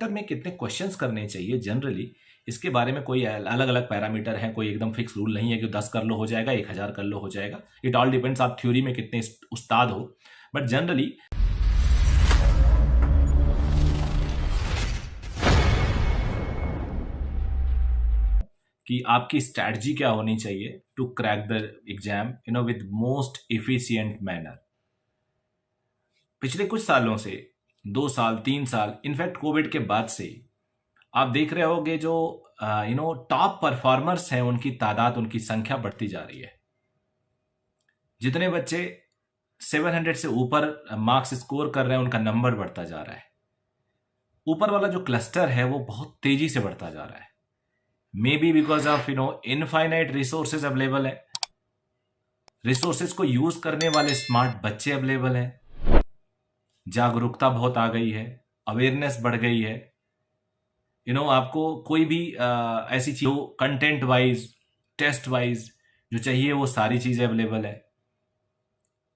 Chapter में कितने questions करने चाहिए जनरली, इसके बारे में कोई अलग अलग पैरामीटर है, कोई एकदम फिक्स रूल नहीं है कि 10 कर लो हो जाएगा, 1000 कर लो हो जाएगा। इट ऑल डिपेंड्स आप थ्योरी में कितने उस्ताद हो, बट जनरली कि आपकी स्ट्रैटेजी क्या होनी चाहिए to crack the exam with most efficient manner. पिछले कुछ सालों से 2 साल 3 साल, इनफैक्ट कोविड के बाद से आप देख रहे होगे जो टॉप परफॉर्मर्स हैं उनकी तादाद, उनकी संख्या बढ़ती जा रही है। जितने बच्चे 700 से ऊपर मार्क्स स्कोर कर रहे हैं उनका नंबर बढ़ता जा रहा है। ऊपर वाला जो क्लस्टर है वो बहुत तेजी से बढ़ता जा रहा है। May be because of infinite resources available है, रिसोर्सेज को यूज करने वाले स्मार्ट बच्चे अवेलेबल हैं, जागरूकता बहुत आ गई है, अवेयरनेस बढ़ गई है। आपको कोई भी ऐसी चीज कंटेंट वाइज, टेस्ट वाइज जो चाहिए वो सारी चीजें अवेलेबल है।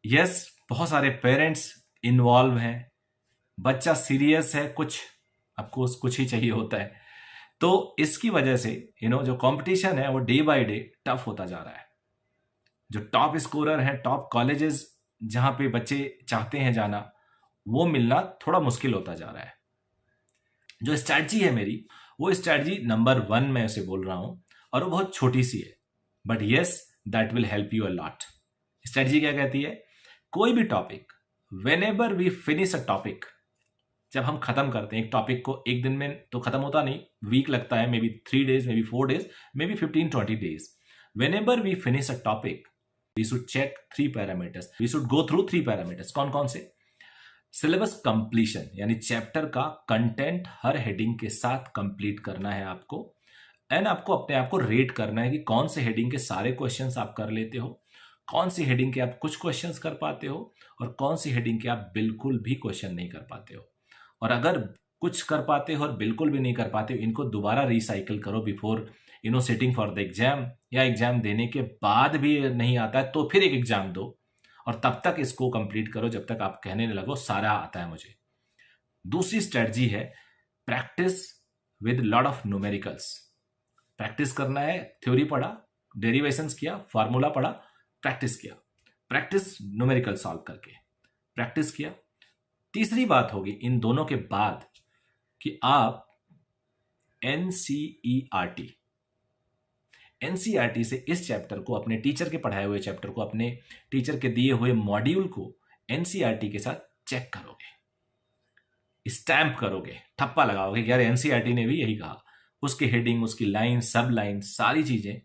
यस, बहुत सारे पेरेंट्स इन्वॉल्व हैं, बच्चा सीरियस है, कुछ ही चाहिए होता है। तो इसकी वजह से जो कंपटीशन है वो डे बाय डे टफ होता जा रहा है। जो टॉप स्कोरर हैं, टॉप कॉलेजेस जहां पे बच्चे चाहते हैं जाना, वो मिलना थोड़ा मुश्किल होता जा रहा है। जो स्ट्रैटेजी है मेरी, वो स्ट्रैटेजी नंबर 1 मैं उसे बोल रहा हूं, और वो बहुत छोटी सी है, but yes that will help you a lot. Strategy क्या कहती है? कोई भी topic, whenever we finish a topic, जब हम खत्म करते हैं एक टॉपिक को, एक दिन में तो खत्म होता नहीं, वीक लगता है, maybe 3 days, maybe 4 days, maybe 15-20 days। Whenever we finish a topic, we should check 3 parameters, we should go through 3 parameters. कौन कौन से? सिलेबस कंप्लीशन, यानी चैप्टर का कंटेंट हर हेडिंग के साथ कंप्लीट करना है आपको, एंड आपको अपने आप को रेट करना है कि कौन से हेडिंग के सारे क्वेश्चंस आप कर लेते हो, कौन सी हेडिंग के आप कुछ क्वेश्चंस कर पाते हो, और कौन सी हेडिंग के आप बिल्कुल भी क्वेश्चन नहीं कर पाते हो। और अगर कुछ कर पाते हो और बिल्कुल भी नहीं कर पाते हो, इनको दोबारा रिसाइकिल करो before sitting for the exam, या एग्जाम देने के बाद भी नहीं आता है तो फिर एक एग्जाम दो, और तब तक इसको कंप्लीट करो जब तक आप कहने लगो सारा आता है मुझे। दूसरी स्ट्रेटजी है practice with lot of numericals. Practice करना है, थ्योरी पढ़ा, डेरिवेशंस किया, फार्मूला पढ़ा, प्रैक्टिस किया, प्रैक्टिस न्यूमेरिकल सॉल्व करके प्रैक्टिस किया। तीसरी बात होगी इन दोनों के बाद कि आप एनसीईआरटी से इस चैप्टर को, अपने टीचर के पढ़ाए हुए चैप्टर को, अपने टीचर के दिए हुए मॉड्यूल को एनसीईआरटी के साथ चेक करोगे, स्टैंप करोगे, ठप्पा लगाओगे कि यार एनसीईआरटी ने भी यही कहा। उसके हेडिंग, उसकी लाइन, सब लाइन, सारी चीजें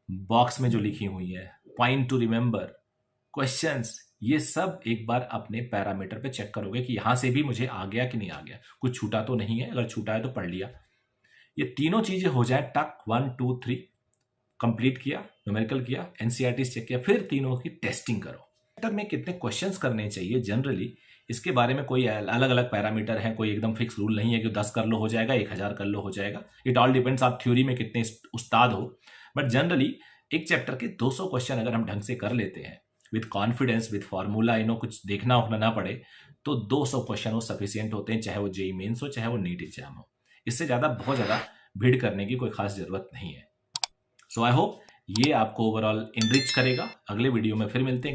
बॉक्स में जो लिखी हुई है, पॉइंट टू रिमेंबर, क्वेश्चंस, ये सब एक बार अपने पैरामीटर पे चेक करोगे कि यहां से भी मुझे आ गया कि नहीं आ गया, कुछ छूटा तो नहीं है, अगर छूटा है तो पढ़ लिया। ये तीनों चीजें हो जाए टक, 1 2 3 कंप्लीट किया, न्यूमेरिकल किया, एनसीईआरटी चेक किया, फिर तीनों की टेस्टिंग करो। चैप्टर में कितने क्वेश्चंस करने चाहिए जनरली, इसके बारे में कोई अलग अलग पैरामीटर है, कोई एकदम फिक्स रूल नहीं है कि 10 कर लो हो जाएगा, 1000 कर लो हो जाएगा। इट ऑल डिपेंड्स आप थ्योरी में कितने उस्ताद हो, बट जनरली एक चैप्टर के 200 क्वेश्चन अगर हम ढंग से कर लेते हैं विद कॉन्फिडेंस, विद फार्मूला, कुछ देखना उखना ना पड़े, तो 200 क्वेश्चन वो सफिशियंट होते हैं, चाहे वो जेईई मेंस हो, चाहे वो नीट एग्जाम हो। इससे ज्यादा बहुत ज्यादा भीड़ करने की कोई खास जरूरत नहीं है। सो आई होप ये आपको ओवरऑल इनरिच करेगा। अगले वीडियो में फिर मिलते हैं।